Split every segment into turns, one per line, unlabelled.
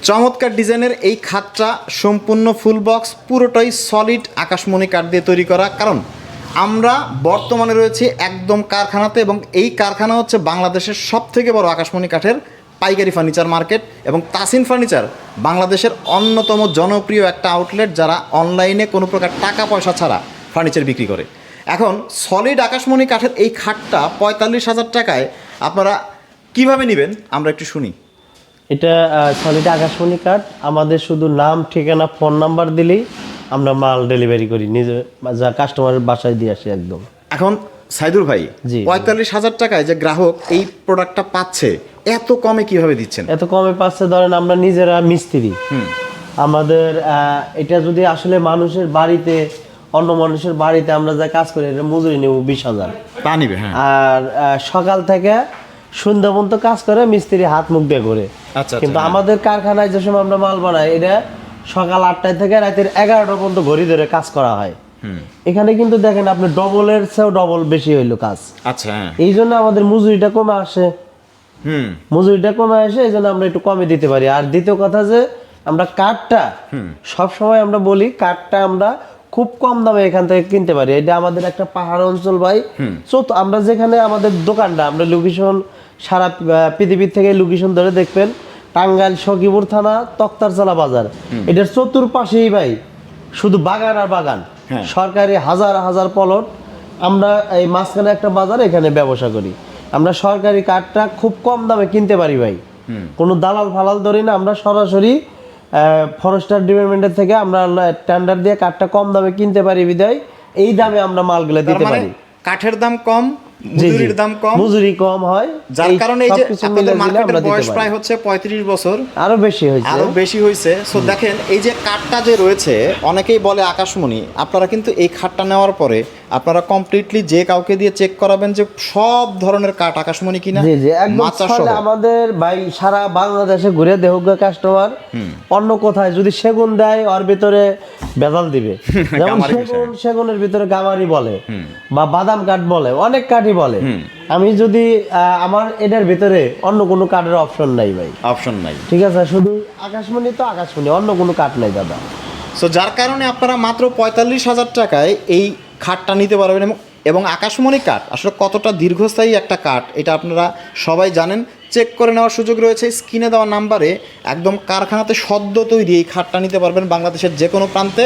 চমৎকার ডিজাইনের এই খাটটা সম্পূর্ণ ফুল বক্স, পুরোটাই সলিড আকাশমণি কাঠ দিয়ে তৈরি করা। কারণ আমরা বর্তমানে রয়েছি একদম কারখানাতে, এবং এই কারখানা হচ্ছে বাংলাদেশের সবথেকে বড় আকাশমণি কাঠের পাইকারি ফার্নিচার মার্কেট। এবং তাসিন ফার্নিচার বাংলাদেশের অন্যতম জনপ্রিয় একটা আউটলেট, যারা অনলাইনে কোনো প্রকার টাকা পয়সা ছাড়া ফার্নিচার বিক্রি করে। এখন সলিড আকাশমণি কাঠের এই খাটটা 45,000 টাকায় আপনারা কিভাবে নেবেন আমরা একটু শুনি।
এটা সলিড আকাশমণি কাঠ। আমাদের শুধু নাম, ঠিকানা, ফোন নাম্বার দিলেই আমরা মাল ডেলিভারি করি, নিজে যা কাস্টমারের বাসায় দিয়ে আসি একদম।
এখন সাইদুর ভাই,
জি।
45,000 টাকায় যে গ্রাহক এই প্রোডাক্টটা পাচ্ছে, এত কমে কিভাবে দিচ্ছেন?
এত কমে পাচ্ছে, ধরেন আমরা নিজেরা মিস্ত্রি, আমাদের এটা যদি আসলে মানুষের বাড়িতে, অন্য মানুষের বাড়িতে আমরা যা কাজ করি, এটা মজুরি নেব 20,000
তা নিবে। হ্যাঁ,
আর সকাল থেকে সন্ধ্যা পর্যন্ত কাজ করে মিস্ত্রি হাত মুখ দিয়ে করে।
আচ্ছা,
কিন্তু আমাদের কারখানায় যে সময় আমরা মাল বানাই, এটা সকাল 8টায় থেকে রাতের 11টা পর্যন্ত ঘড়ি ধরে কাজ করা হয়। এখানে কিন্তু দেখেন আপনি ডবলের চেয়েও ডবল বেশি হইলো কাজ।
আচ্ছা, হ্যাঁ।
এই জন্য আমাদের মজুরিটা কমে আসে। মজুরিটা কমে আসে, এই জন্য আমরা একটু কমে দিতে পারি। আর দ্বিতীয় কথা যে আমরা কাঠটা সবসময় আমরা বলি, কাঠটা আমরা খুব কম দামে এখান থেকে কিনতে পারি। এটা আমাদের একটা পাহাড় অঞ্চল ভাই। আমরা যেখানে আমাদের দোকানটা, আমরা লোকেশন সারা পৃথিবীর থেকে লোকেশন ধরে দেখবেন, টাঙ্গাইল সখীপুর থানা, তক্তারচালা বাজার, এটার চতুর্পাশেই ভাই শুধু বাগান আর বাগান, সরকারি হাজার হাজার প্লট। আমরা এই মাঝখানে একটা বাজার, এখানে ব্যবসা করি। আমরা সরকারি কাঠটা খুব কম দামে কিনতে পারি ভাই, কোনো দালাল ফালাল ধরি না। আমরা সরাসরি ফরেস্টার ডিপার্টমেন্টের থেকে আমরা টেন্ডার দিয়ে কাঠটা কম দামে কিনতে পারি, বিদায় এই দামে আমরা মালগুলো দিতে পারি।
কাঠের দাম কম, মজুরির দাম কম,
মজুরি কম হয়,
যার কারণে এই যে আপনাদের মার্কেটের বয়স প্রায় হচ্ছে 35 বছর,
আরো বেশি হয়েছে।
সো দেখেন, এই যে কাঠটা যে রয়েছে, অনেকেই বলে আকাশমণি, আপনারা কিন্তু এই খাটটা নেওয়ার পরে আপনারা কমপ্লিটলি যে কাউকে দিয়ে চেক করাবেন যে সব ধরনের কাঠ আকাশমণি কিনা।
জি জি, একদম। আমাদের ভাই সারা বাংলাদেশে ঘুরে দেখুক কাস্টমার, অন্য কোথায় যদি সেগুন দেয় ওর ভিতরে বেদাল দিবে, যেমন সেগুনের ভিতরে গামারি বলে বা বাদাম কাঠ বলে, অনেক কাঠই বলে। আমি যদি আমার এটার ভিতরে অন্য কোনো কাঠের অপশন নাই ভাই, অপশন নাই, ঠিক আছে? শুধু আকাশমণি তো আকাশমণি, অন্য কোনো কাঠ নাই দাদা।
সো যার কারণে আপনারা মাত্র 45,000 টাকায় এই খাটটা নিতে পারবেন। এবং আকাশমণি কাঠ আসলে কতটা দীর্ঘস্থায়ী একটা কাঠ, এটা আপনারা সবাই জানেন। চেক করে নেওয়ার সুযোগ রয়েছে স্ক্রিনে দেওয়া নাম্বারে। একদম কারখানাতে সদ্য তৈরি এই খাটটা নিতে পারবেন বাংলাদেশের যে কোনো প্রান্তে,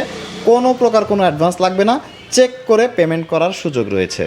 কোনো প্রকার কোনো অ্যাডভান্স লাগবে না, চেক করে পেমেন্ট করার সুযোগ রয়েছে।